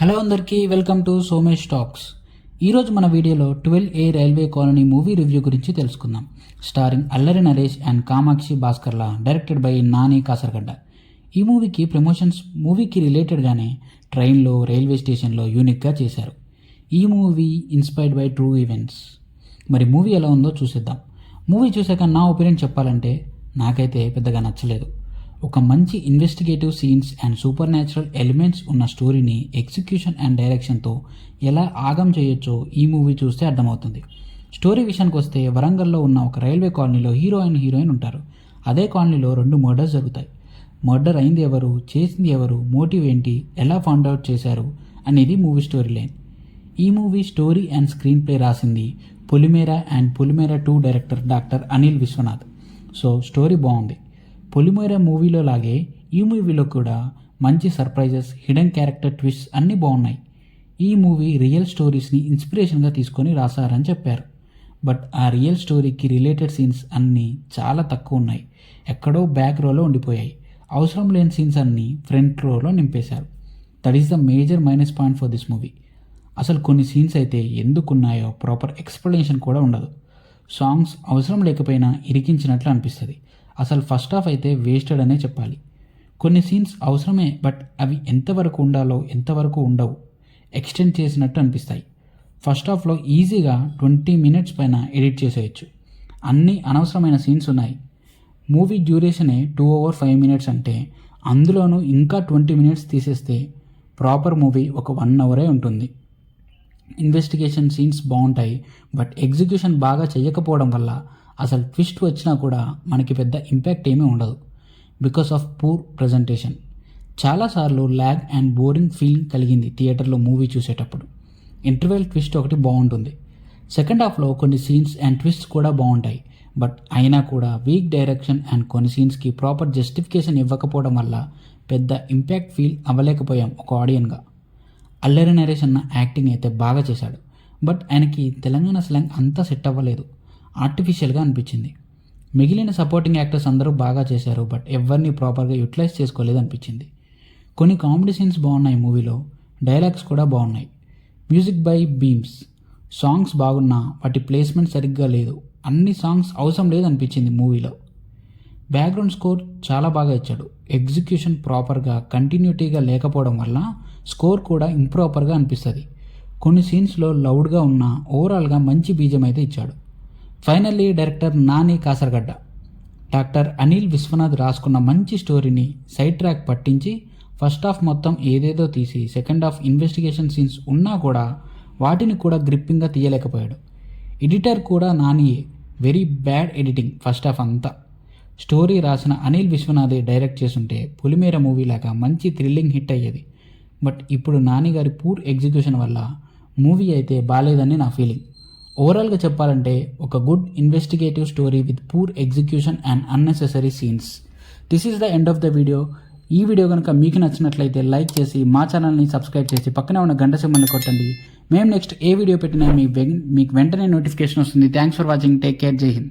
Hello అందరికీ welcome to Somesh talks. ఈరోజు మన వీడియోలో 12A railway colony movie review గురించి తెలుసుకుందాం. Starring Allari Naresh and Kamakshi Bhaskarla, directed by Nani Kasaragadda. ఈ మూవీకి ప్రమోషన్స్ మూవీకి రిలేటెడ్గానే ట్రైన్లో, రైల్వే స్టేషన్లో యూనిక్గా చేశారు. ఈ movie inspired by true events. మరి మూవీ ఎలా ఉందో చూసేద్దాం. మూవీ చూసాక నా ఒపీనియన్ చెప్పాలంటే నాకైతే పెద్దగా నచ్చలేదు. ఒక మంచి investigative scenes and super natural elements ఉన్న స్టోరీని ఎగ్జిక్యూషన్ అండ్ డైరెక్షన్తో ఎలా ఆగం చేయొచ్చో ఈ మూవీ చూస్తే అర్థమవుతుంది. స్టోరీ విషయానికి వస్తే, వరంగల్లో ఉన్న ఒక రైల్వే కాలనీలో హీరోయిన్ ఉంటారు. అదే కాలనీలో 2 మర్డర్స్ జరుగుతాయి. మర్డర్ అయింది ఎవరు, చేసింది ఎవరు, మోటివ్ ఏంటి, ఎలా ఫౌండ్ అవుట్ చేశారు అనేది మూవీ స్టోరీ లైన్. ఈ movie story and screenplay రాసింది Polimera and Polimera 2 director doctor Anil Vishwanath. So story బాగుంది. పొలిమేర మూవీలో లాగే ఈ మూవీలో కూడా మంచి సర్ప్రైజెస్, హిడెన్ క్యారెక్టర్ ట్విస్ట్ అన్నీ బాగున్నాయి. ఈ మూవీ రియల్ స్టోరీస్ని ఇన్స్పిరేషన్గా తీసుకొని రాశారని చెప్పారు. బట్ ఆ రియల్ స్టోరీకి రిలేటెడ్ సీన్స్ అన్నీ చాలా తక్కువ ఉన్నాయి. ఎక్కడో బ్యాక్ రోలో ఉండిపోయాయి. అవసరం లేని సీన్స్ అన్నీ ఫ్రంట్ రోలో నింపేశారు. That is the major minus point for this movie. అసలు కొన్ని సీన్స్ అయితే ఎందుకున్నాయో ప్రాపర్ ఎక్స్ప్లెనేషన్ కూడా ఉండదు. సాంగ్స్ అవసరం లేకపోయినా ఇరికించినట్లు అనిపిస్తుంది. అసలు ఫస్ట్ హాఫ్ అయితే వేస్టెడ్ అనే చెప్పాలి. కొన్ని సీన్స్ అవసరమే, బట్ అవి ఎంతవరకు ఉండాలో ఎంతవరకు ఉండవు, ఎక్స్టెండ్ చేసినట్టు అనిపిస్తాయి. ఫస్ట్ హాఫ్లో ఈజీగా 20 మినిట్స్ పైన ఎడిట్ చేసేయచ్చు. అన్ని అనవసరమైన సీన్స్ ఉన్నాయి. మూవీ డ్యూరేషనే 2 hours 5 minutes అంటే అందులోనూ ఇంకా 20 minutes తీసేస్తే ప్రాపర్ మూవీ ఒక 1 hour ఉంటుంది. ఇన్వెస్టిగేషన్ సీన్స్ బాగుంటాయి, బట్ ఎగ్జిక్యూషన్ బాగా చేయకపోవడం వల్ల అసలు ట్విస్ట్ వచ్చినా కూడా మనకి పెద్ద ఇంపాక్ట్ ఏమీ ఉండదు. Because of poor presentation. చాలాసార్లు ల్యాగ్ అండ్ బోరింగ్ ఫీలింగ్ కలిగింది థియేటర్లో మూవీ చూసేటప్పుడు. ఇంటర్వెల్ ట్విస్ట్ ఒకటి బాగుంటుంది. సెకండ్ హాఫ్లో కొన్ని సీన్స్ అండ్ ట్విస్ట్ కూడా బాగుంటాయి, బట్ అయినా కూడా వీక్ డైరెక్షన్ అండ్ కొన్ని సీన్స్కి ప్రాపర్ జస్టిఫికేషన్ ఇవ్వకపోవడం వల్ల పెద్ద ఇంపాక్ట్ ఫీల్ అవ్వలేకపోయాం ఒక ఆడియన్గా. అల్లరి నరేష్ అన్న యాక్టింగ్ అయితే బాగా చేశాడు, బట్ ఆయనకి తెలంగాణ స్లాంగ్ అంతా సెట్ అవ్వలేదు. ఆర్టిఫిషియల్గా అనిపించింది. మిగిలిన సపోర్టింగ్ యాక్టర్స్ అందరూ బాగా చేశారు, బట్ ఎవరిని ప్రాపర్గా యూటిలైజ్ చేసుకోలేదు అనిపించింది. కొన్ని కామెడీ సీన్స్ బాగున్నాయి మూవీలో, డైలాగ్స్ కూడా బాగున్నాయి. Music by beams. సాంగ్స్ బాగున్నా వాటి ప్లేస్మెంట్ సరిగ్గా లేదు. అన్ని సాంగ్స్ అవసరం లేదు అనిపించింది మూవీలో. బ్యాక్గ్రౌండ్ స్కోర్ చాలా బాగా ఇచ్చాడు. ఎగ్జిక్యూషన్ ప్రాపర్గా కంటిన్యూటీగా లేకపోవడం వల్ల స్కోర్ కూడా ఇంప్రాపర్గా అనిపిస్తుంది. కొన్ని సీన్స్లో లౌడ్గా ఉన్న ఓవరాల్గా మంచి బీజం అయితే ఇచ్చాడు. Finally director Nani Kasaragadda, doctor Anil Vishwanath రాసుకున్న మంచి స్టోరీని సైడ్ ట్రాక్ పట్టించి ఫస్ట్ హాఫ్ మొత్తం ఏదేదో తీసి సెకండ్ హాఫ్ ఇన్వెస్టిగేషన్ సీన్స్ ఉన్నా కూడా వాటిని కూడా గ్రిప్పింగ్గా తీయలేకపోయాడు. ఎడిటర్ కూడా నానియే. Very bad editing first half అంతా. స్టోరీ రాసిన అనిల్ విశ్వనాథే డైరెక్ట్ చేస్తుంటే పొలిమేర మూవీ లాగా మంచి థ్రిల్లింగ్ హిట్ అయ్యేది. బట్ ఇప్పుడు నాని గారి పూర్ ఎగ్జిక్యూషన్ వల్ల మూవీ అయితే బాలేదని నా ఫీలింగ్. ఓవరాల్గా చెప్పాలంటే ఒక good investigative story with poor execution and unnecessary scenes. This is the end of the video. ఈ వీడియో కనుక మీకు నచ్చినట్లయితే లైక్ చేసి మా ఛానల్ని సబ్స్క్రైబ్ చేసి పక్కనే ఉన్న గంట సింబల్ని కొట్టండి. మేము నెక్స్ట్ ఏ వీడియో పెట్టినా మీకు వెంటనే నోటిఫికేషన్ వస్తుంది. Thanks for watching. Take care. జై హింద్.